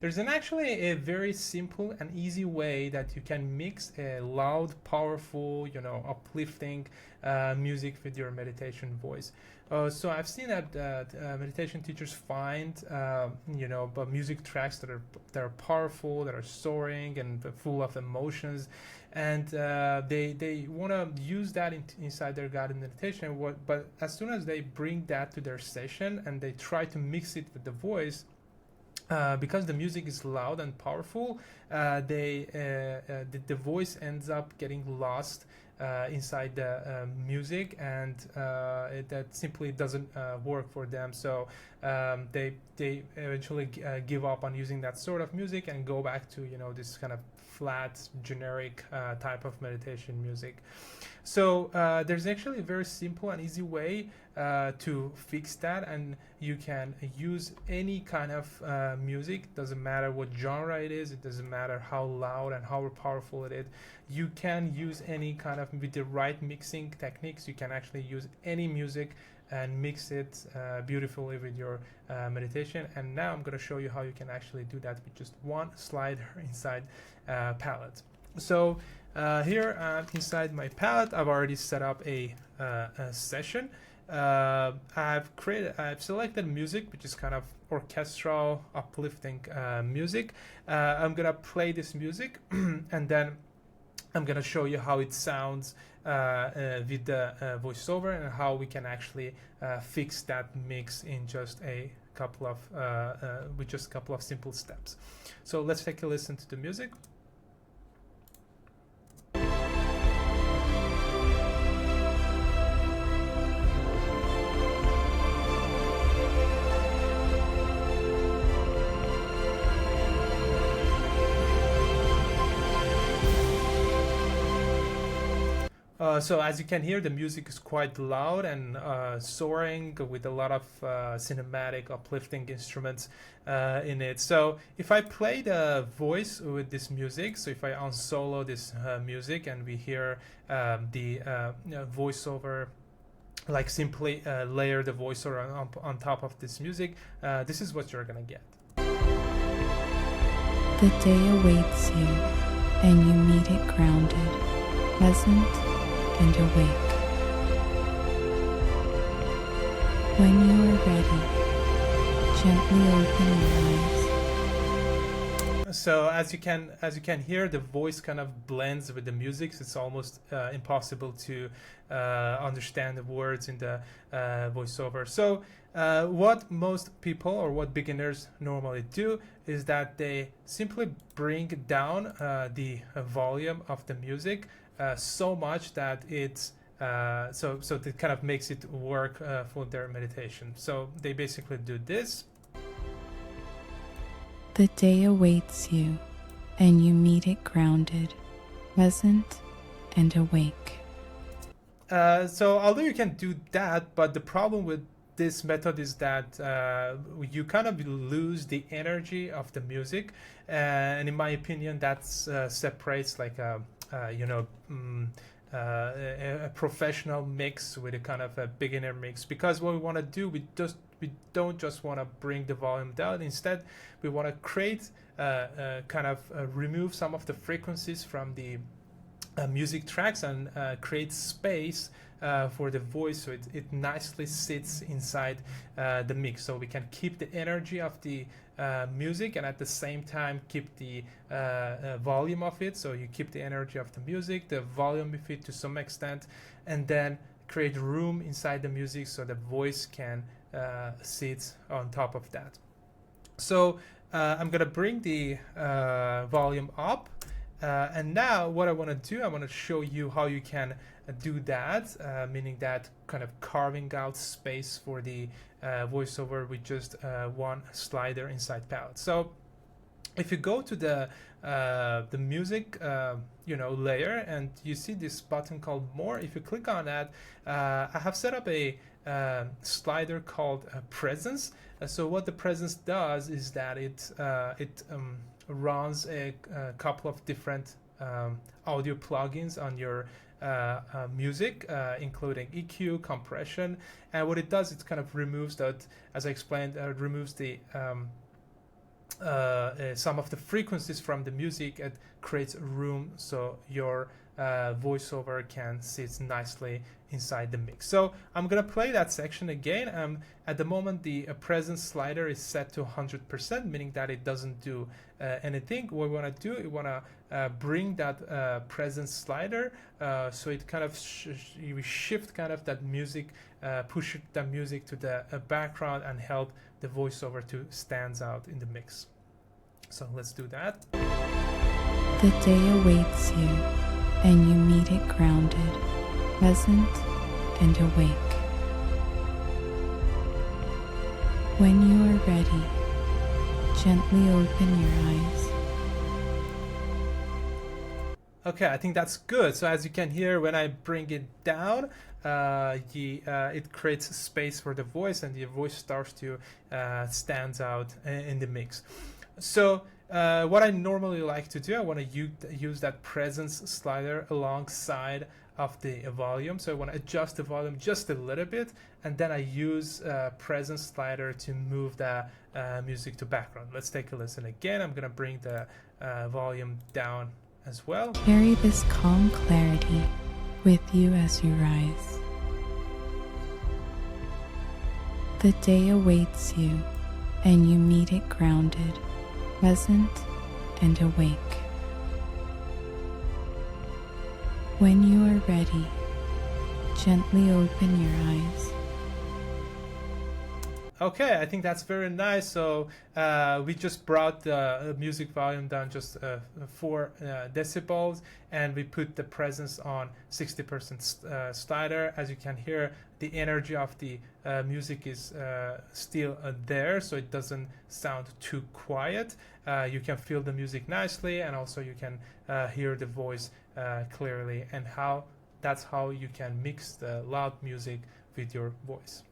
There's actually a very simple and easy way that you can mix a loud, powerful, uplifting music with your meditation voice. So I've seen that meditation teachers find, but music tracks that are powerful, that are soaring and full of emotions, and they want to use that inside their guided meditation. But as soon as they bring that to their session and they try to mix it with the voice, because the music is loud and powerful, the voice ends up getting lost inside the music, and that simply doesn't work for them. So they eventually give up on using that sort of music and go back to this kind of flat, generic type of meditation music. So there's actually a very simple and easy way to fix that, and you can use any kind of music. Doesn't matter what genre it is, it doesn't matter how loud and how powerful it is. You can use any kind of, with the right mixing techniques, you can actually use any music and mix it beautifully with your meditation. And now I'm going to show you how you can actually do that with just one slider inside palette. So here inside my palette, I've already set up a session. I've selected music, which is kind of orchestral, uplifting music. I'm gonna play this music, and then I'm gonna show you how it sounds with the voiceover, and how we can actually fix that mix in just a couple of with just a couple of simple steps. So let's take a listen to the music. So as you can hear, the music is quite loud and soaring, with a lot of cinematic, uplifting instruments in it. So if I play the voice with this music, so if I unsolo this music and we hear the voiceover, like simply layer the voiceover on top of this music, this is what you're gonna get. The day awaits you, and you meet it grounded, present, and awake. When you are ready, gently open your eyes. So as you can hear, the voice kind of blends with the music. So it's almost impossible to understand the words in the voiceover. So what most people, or what beginners normally do, is that they simply bring down the volume of the music so much that it's so it kind of makes it work for their meditation. So they basically do this. The day awaits you, and you meet it grounded, present, and awake. So although you can do that, but the problem with this method is that you kind of lose the energy of the music, and in my opinion, that separates like a professional mix with a kind of a beginner mix. Because what we want to do, we don't just want to bring the volume down. Instead, we want to create kind of remove some of the frequencies from the music tracks and create space for the voice, so it nicely sits inside the mix. So we can keep the energy of the music, and at the same time keep the volume of it. So you keep the energy of the music, the volume of it to some extent, and then create room inside the music so the voice can sit on top of that. So I'm gonna bring the volume up, and now what I want to do, I want to show you how you can do that, meaning that kind of carving out space for the voiceover with just one slider inside palette. So if you go to the music layer, and you see this button called more, if you click on that, I have set up a slider called presence. So what the presence does is that it runs a couple of different audio plugins on your music, including EQ, compression, and what it does, it kind of removes that, as I explained, removes the some of the frequencies from the music. It creates room so your voiceover can sit nicely inside the mix. So I'm gonna play that section again. At the moment the presence slider is set to 100%, meaning that it doesn't do anything. What we want to do, we want to bring that presence slider so it kind of we shift kind of that music, push the music to the background and help the voiceover to stand out in the mix. So let's do that. The day awaits you, and you meet it grounded, present, and awake. When you are ready, gently open your eyes. Okay, I think that's good. So as you can hear, when I bring it down, it creates space for the voice, and the voice starts to stand out in the mix. So what I normally like to do, I want to use that presence slider alongside of the volume. So I want to adjust the volume just a little bit, and then I use presence slider to move the music to background. Let's take a listen again. I'm going to bring the volume down as well. Carry this calm clarity with you as you rise. The day awaits you, and you meet it grounded, present, and awake. When you are ready, gently open your eyes. Okay, I think that's very nice. So we just brought the music volume down just 4 decibels, and we put the presence on 60% slider. As you can hear, the energy of the music is still there, so it doesn't sound too quiet. You can feel the music nicely, and also you can hear the voice clearly, and that's how you can mix the loud music with your voice.